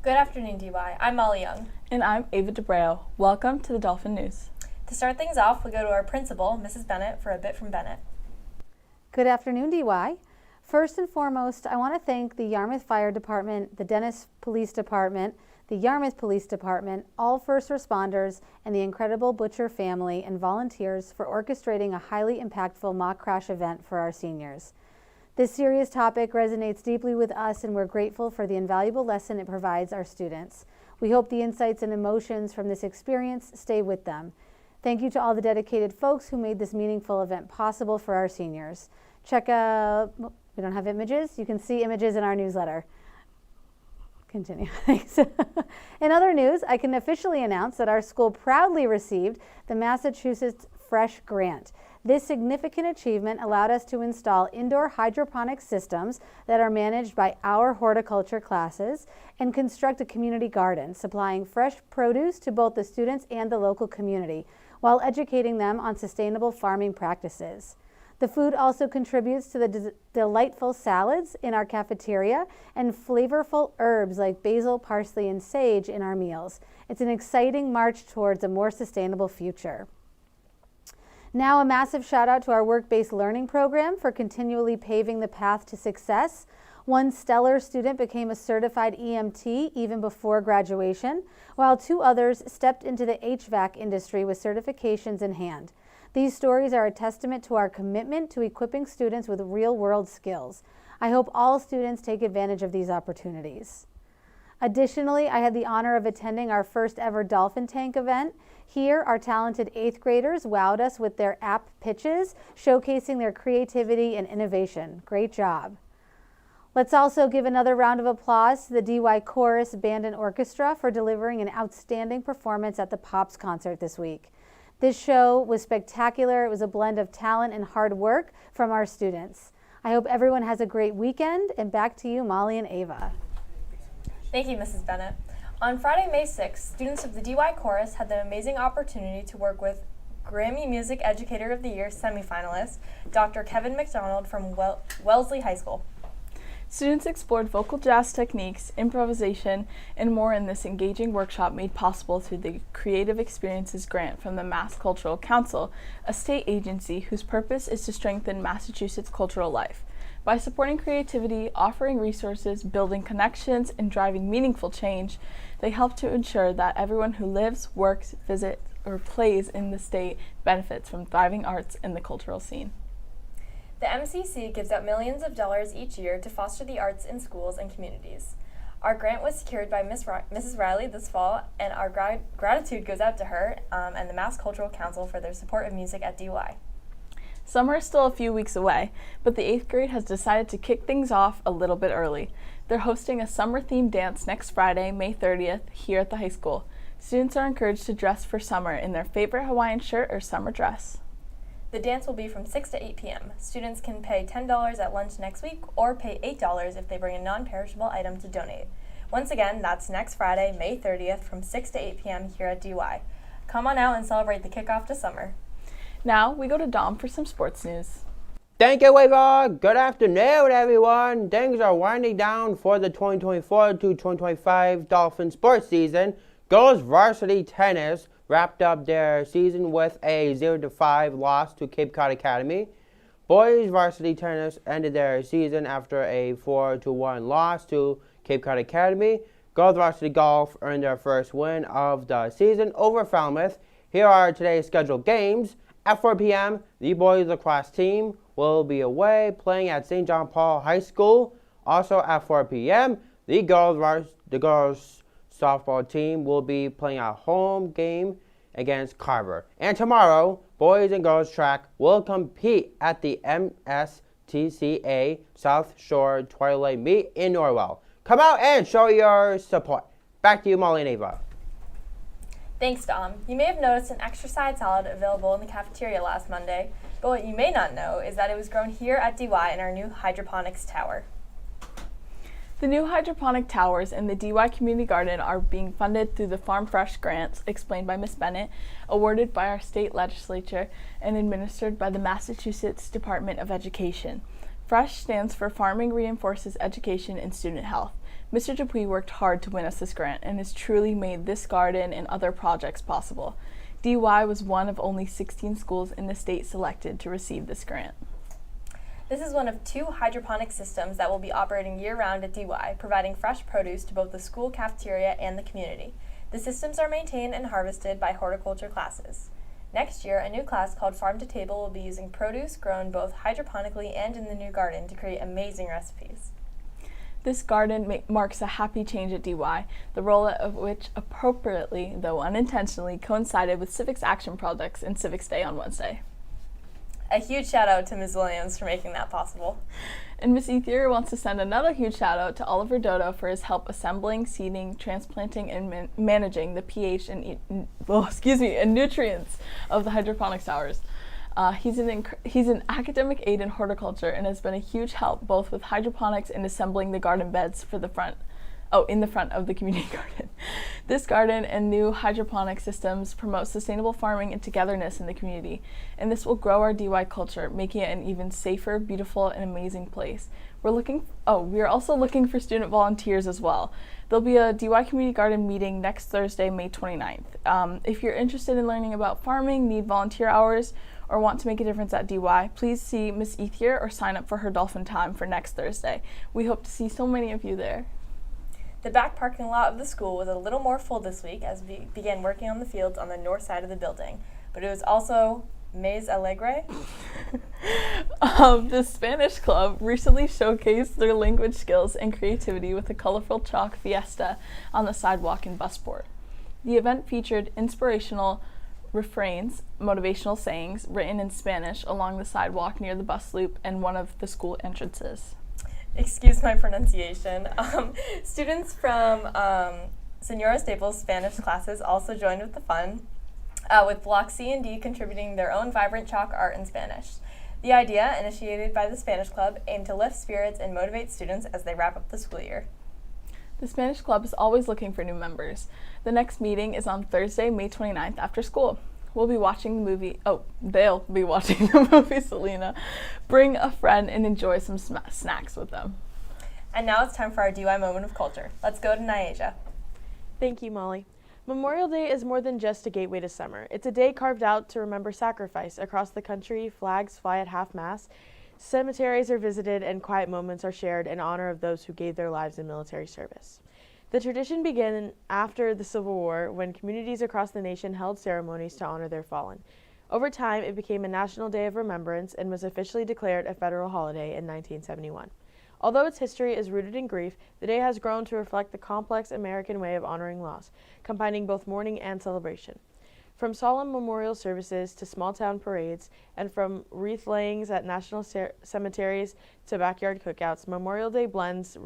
Good afternoon, DY. I'm Molly Young. And I'm Ava DeBreo. Welcome to the Dolphin News. To start things off, we go to our principal, Mrs. Bennett, for a bit from Bennett. Good afternoon, DY. First and foremost, I want to thank the Yarmouth Fire Department, the Dennis Police Department, the Yarmouth Police Department, all first responders, and the incredible Butcher family and volunteers for orchestrating a highly impactful mock crash event for our seniors. This serious topic resonates deeply with us, and we're grateful for the invaluable lesson it provides our students. We hope the insights and emotions from this experience stay with them. Thank you to all the dedicated folks who made this meaningful event possible for our seniors. Check out, we don't have images. You can see images in our newsletter. Continue. Thanks. In other news, I can officially announce that our school proudly received the Massachusetts Fresh Grant. This significant achievement allowed us to install indoor hydroponic systems that are managed by our horticulture classes and construct a community garden, supplying fresh produce to both the students and the local community, while educating them on sustainable farming practices. The food also contributes to the delightful salads in our cafeteria and flavorful herbs like basil, parsley, and sage in our meals. It's an exciting march towards a more sustainable future. Now, a massive shout out to our work-based learning program for continually paving the path to success. One stellar student became a certified EMT even before graduation, while two others stepped into the HVAC industry with certifications in hand. These stories are a testament to our commitment to equipping students with real-world skills. I hope all students take advantage of these opportunities. Additionally, I had the honor of attending our first ever Dolphin Tank event. Here, our talented 8th graders wowed us with their app pitches, showcasing their creativity and innovation. Great job. Let's also give another round of applause to the DY Chorus Band and Orchestra for delivering an outstanding performance at the Pops concert this week. This show was spectacular. It was a blend of talent and hard work from our students. I hope everyone has a great weekend, and back to you, Molly and Ava. Thank you, Mrs. Bennett. On Friday, May 6th, students of the DY Chorus had the amazing opportunity to work with Grammy Music Educator of the Year semifinalist, Dr. Kevin McDonald from Wellesley High School. Students explored vocal jazz techniques, improvisation, and more in this engaging workshop made possible through the Creative Experiences Grant from the Mass Cultural Council, a state agency whose purpose is to strengthen Massachusetts cultural life. By supporting creativity, offering resources, building connections, and driving meaningful change, they help to ensure that everyone who lives, works, visits, or plays in the state benefits from thriving arts and the cultural scene. The MCC gives out millions of dollars each year to foster the arts in schools and communities. Our grant was secured by Mrs. Riley this fall, and our gratitude goes out to her and the Mass Cultural Council for their support of music at DY. Summer is still a few weeks away, but the 8th grade has decided to kick things off a little bit early. They're hosting a summer-themed dance next Friday, May 30th, here at the high school. Students are encouraged to dress for summer in their favorite Hawaiian shirt or summer dress. The dance will be from 6 to 8 p.m. Students can pay $10 at lunch next week or pay $8 if they bring a non-perishable item to donate. Once again, that's next Friday, May 30th from 6 to 8 p.m. here at DY. Come on out and celebrate the kickoff to summer. Now, we go to Dom for some sports news. Thank you, Ava. Good afternoon, everyone. Things are winding down for the 2024 to 2025 Dolphin sports season. Girls varsity tennis wrapped up their season with a 0-5 loss to Cape Cod Academy. Boys varsity tennis ended their season after a 4-1 loss to Cape Cod Academy. Girls varsity golf earned their first win of the season over Falmouth. Here are today's scheduled games. At 4 p.m., the boys lacrosse team will be away playing at St. John Paul High School. Also at 4 p.m., the girls softball team will be playing a home game against Carver. And tomorrow, boys and girls track will compete at the MSTCA South Shore Twilight Meet in Norwell. Come out and show your support. Back to you, Molly and Ava. Thanks, Dom. You may have noticed an extra side salad available in the cafeteria last Monday, but what you may not know is that it was grown here at DY in our new hydroponics tower. The new hydroponic towers in the DY Community Garden are being funded through the Farm Fresh grants, explained by Ms. Bennett, awarded by our state legislature and administered by the Massachusetts Department of Education. FRESH stands for Farming Reinforces Education and Student Health. Mr. Dupuis worked hard to win us this grant and has truly made this garden and other projects possible. DY was one of only 16 schools in the state selected to receive this grant. This is one of 2 hydroponic systems that will be operating year-round at DY, providing fresh produce to both the school cafeteria and the community. The systems are maintained and harvested by horticulture classes. Next year, a new class called Farm to Table will be using produce grown both hydroponically and in the new garden to create amazing recipes. This garden marks a happy change at DY, the rollout of which appropriately, though unintentionally, coincided with Civics Action Projects and Civics Day on Wednesday. A huge shout out to Ms. Williams for making that possible. And Ms. Ethier wants to send another huge shout out to Oliver Dodo for his help assembling, seeding, transplanting, and managing the pH and nutrients of the hydroponics towers. He's an academic aide in horticulture and has been a huge help both with hydroponics and assembling the garden beds for in the front of the community garden. This garden and new hydroponic systems promote sustainable farming and togetherness in the community, and this will grow our DY culture, making it an even safer, beautiful, and amazing place. We are also looking for student volunteers as well. There'll be a DY Community Garden meeting next Thursday, May 29th. If you're interested in learning about farming, need volunteer hours, or want to make a difference at DY, please see Ms. Ethier or sign up for her Dolphin Time for next Thursday. We hope to see so many of you there. The back parking lot of the school was a little more full this week as we began working on the fields on the north side of the building, but it was also Mais Alegre. The Spanish Club recently showcased their language skills and creativity with a colorful chalk fiesta on the sidewalk in Busport. The event featured inspirational refrains, motivational sayings written in Spanish along the sidewalk near the bus loop and one of the school entrances. Excuse my pronunciation. Students from Senora Staples' Spanish classes also joined with the fun, with Block C and D contributing their own vibrant chalk art in Spanish. The idea, initiated by the Spanish Club, aimed to lift spirits and motivate students as they wrap up the school year. The Spanish Club is always looking for new members. The next meeting is on Thursday, May 29th after school. They'll be watching the movie Selena. Bring a friend and enjoy some snacks with them. And now it's time for our DY Moment of Culture. Let's go to Nyasia. Thank you, Molly. Memorial Day is more than just a gateway to summer. It's a day carved out to remember sacrifice. Across the country, flags fly at half-mast, cemeteries are visited, and quiet moments are shared in honor of those who gave their lives in military service. The tradition began after the Civil War, when communities across the nation held ceremonies to honor their fallen. Over time, it became a national day of remembrance and was officially declared a federal holiday in 1971. Although its history is rooted in grief, the day has grown to reflect the complex American way of honoring loss, combining both mourning and celebration. From solemn memorial services to small-town parades, and from wreath layings at national cemeteries to backyard cookouts, Memorial Day blends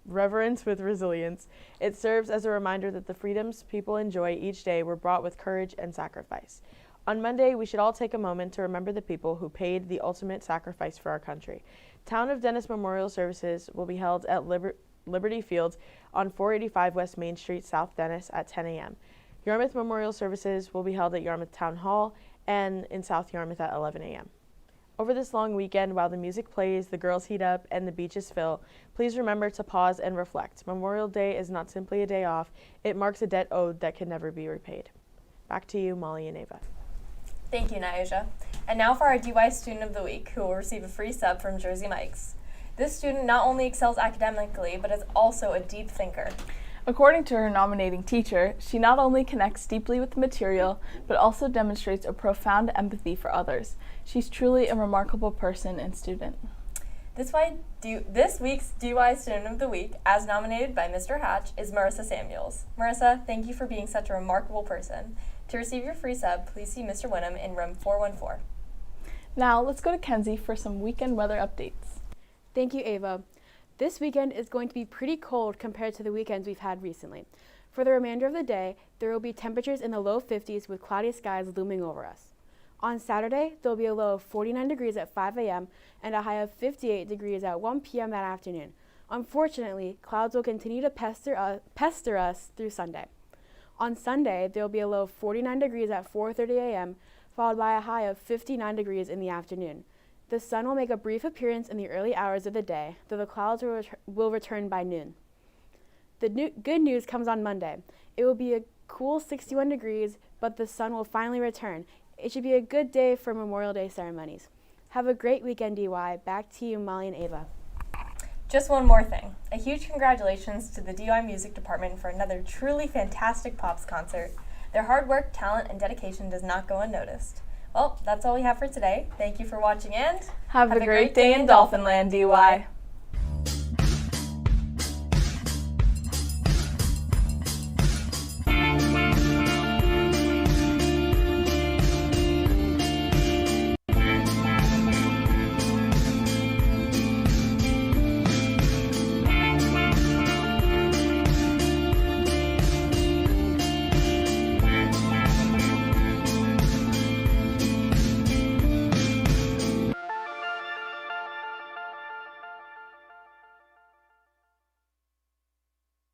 reverence with resilience. It serves as a reminder that the freedoms people enjoy each day were brought with courage and sacrifice. On Monday, we should all take a moment to remember the people who paid the ultimate sacrifice for our country. Town of Dennis Memorial Services will be held at Liberty Field on 485 West Main Street, South Dennis at 10 a.m. Yarmouth Memorial Services will be held at Yarmouth Town Hall and in South Yarmouth at 11 a.m. Over this long weekend, while the music plays, the girls heat up, and the beaches fill, please remember to pause and reflect. Memorial Day is not simply a day off. It marks a debt owed that can never be repaid. Back to you, Molly and Ava. Thank you, Nyasia. And now for our DY Student of the Week, who will receive a free sub from Jersey Mike's. This student not only excels academically, but is also a deep thinker. According to her nominating teacher, she not only connects deeply with the material, but also demonstrates a profound empathy for others. She's truly a remarkable person and student. This week's DY Student of the Week, as nominated by Mr. Hatch, is Marissa Samuels. Marissa, thank you for being such a remarkable person. To receive your free sub, please see Mr. Wynnum in room 414. Now, let's go to Kenzie for some weekend weather updates. Thank you, Ava. This weekend is going to be pretty cold compared to the weekends we've had recently. For the remainder of the day, there will be temperatures in the low 50s with cloudy skies looming over us. On Saturday, there will be a low of 49 degrees at 5 a.m. and a high of 58 degrees at 1 p.m. that afternoon. Unfortunately, clouds will continue to pester us through Sunday. On Sunday, there will be a low of 49 degrees at 4:30 a.m., followed by a high of 59 degrees in the afternoon. The sun will make a brief appearance in the early hours of the day, though the clouds will return by noon. The good news comes on Monday. It will be a cool 61 degrees, but the sun will finally return. It should be a good day for Memorial Day ceremonies. Have a great weekend, DY. Back to you, Molly and Ava. Just one more thing. A huge congratulations to the DY Music Department for another truly fantastic Pops concert. Their hard work, talent, and dedication does not go unnoticed. Well, that's all we have for today. Thank you for watching and Have a great day in Dolphinland, DY.